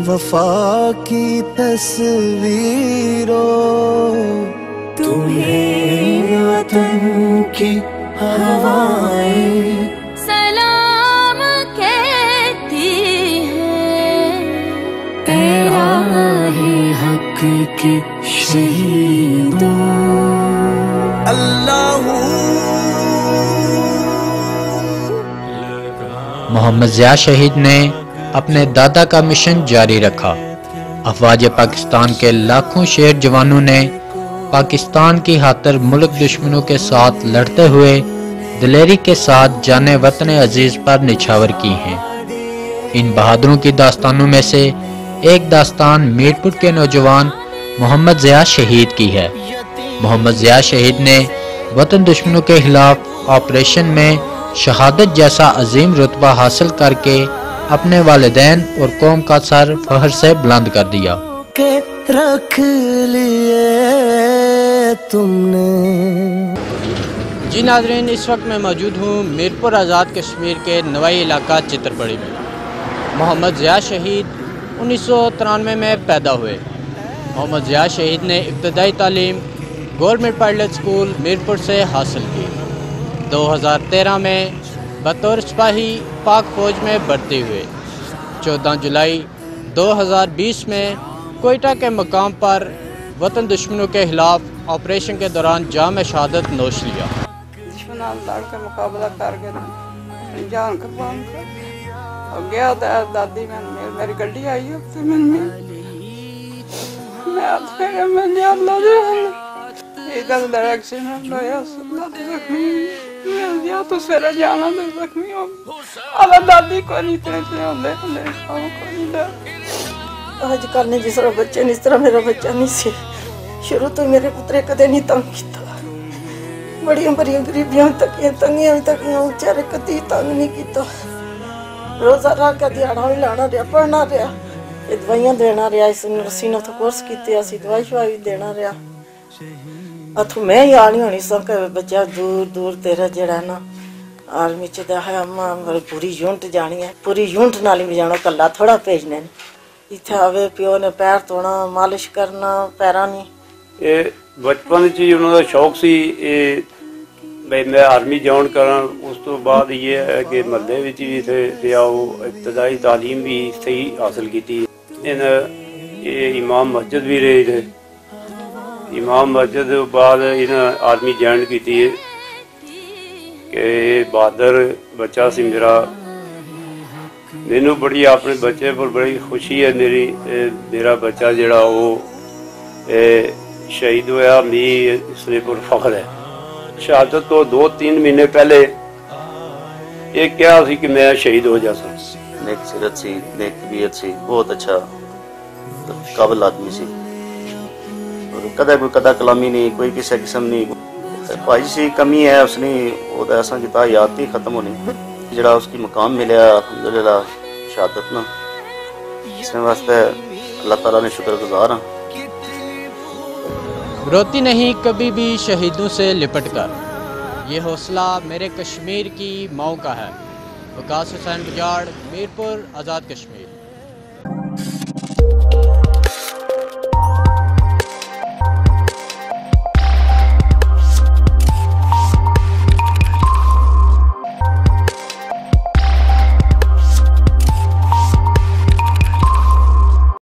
وفا کی تصویروں تمہیں وطن کی ہوائیں سلام کہتی ہیں، اے راہ حق کی شہیدوں اللہ۔ محمد ضیاء شہید نے اپنے دادا کا مشن جاری رکھا۔ افواج پاکستان کے لاکھوں شیر جوانوں نے پاکستان کی خاطر ملک دشمنوں کے ساتھ لڑتے ہوئے دلیری کے ساتھ جان وطن عزیز پر نچھاور کی ہیں۔ ان بہادروں کی داستانوں میں سے ایک داستان میرپور کے نوجوان محمد ضیاء شہید کی ہے۔ محمد ضیاء شہید نے وطن دشمنوں کے خلاف آپریشن میں شہادت جیسا عظیم رتبہ حاصل کر کے اپنے والدین اور قوم کا سر فخر سے بلند کر دیا۔ کہ رکھ لیے تم نے۔ جی ناظرین، اس وقت میں موجود ہوں میرپور آزاد کشمیر کے نوائی علاقہ چترپڑی میں۔ محمد ضیاء شہید 1993 میں پیدا ہوئے۔ محمد ضیاء شہید نے ابتدائی تعلیم گورنمنٹ پائلٹ اسکول میرپور سے حاصل کی۔ 2013 میں بطور سپاہی پاک فوج میں بھرتی ہوئے۔ 14 جولائی 2020 میں کوئٹہ کے مقام پر وطن دشمنوں کے خلاف آپریشن کے دوران جام شہادت نوش لیا۔ دشمنان لڑ کے مقابلہ کر کے جان قربان کر گیا دادی میری گڈی آئی ہے میں اللہ دے ایکسیڈنٹ ہویا یا تو سویرے جانا تو زخمی ہو گیا دادی کو نہیں تھے آج کل نے جس طرح بچے نہیں اس طرح میرا بچہ نہیں سی۔ شروع تو میرے پترے کدے نہیں تنگ کیتا، بڑی بڑی غریبیاں تنگیاں بیچارے کدی تنگ نہیں کیتا۔ روزہ راہ کا دیہڑا بھی لانا رہا، پڑھنا رہا، دوائیاں دینا رہا، اس نرسینوں تو کورس کیتے اسی دوائی شوائی دینا رہا۔ اتو میں ہی آنی ہونی سا کہ بچہ دور دور تیرا جڑا نا آرمی چ ہے اما پوری یونٹ جانی ہے، پوری یونٹ نال ہی جانا، کلا تھوڑا بھیجنے اتنے آوے پیو نے پیر توڑنا مالش کرنا پیراں نہیں۔ یہ بچپن چ انہوں کا شوق سی بھائی میں آرمی جوائن کرا۔ اس تو بعد یہ ہے کہ محلے بھی تھے ابتدائی تعلیم بھی صحیح حاصل کی۔ یہ امام مسجد بھی رہے تھے۔ امام مسجد بعد انہیں آرمی جوائن کی کہ بہادر بچہ سی میرا۔ مینو بڑی اپنے بچے پر بڑی خوشی ہے میرا بچہ جڑا وہ شہید ہویا، می اس نے پر فخر ہے۔ شہادت تو 2-3 مہینے پہلے یہ کیا سی کہ میں شہید ہو جا سکتا۔ نیک سیرت سی، نیک طبیعت سی، بہت اچھا قابل آدمی سی، کدے کوئی قدہ کلامی نہیں، کوئی کسی قسم نہیں۔ بھائی سی کمی ہے اس نے وہ تو ایسا کیتا یاد ہی ختم ہونی، جڑا اس کی مقام ملیا الحمدللہ شہادت نا، اس واسطے اللہ تعالیٰ نے شکر گزار ہاں۔ روتی نہیں کبھی بھی شہیدوں سے لپٹ کر، یہ حوصلہ میرے کشمیر کی ماؤں کا ہے۔ وقاص حسین بجاڑ، میرپور آزاد کشمیر۔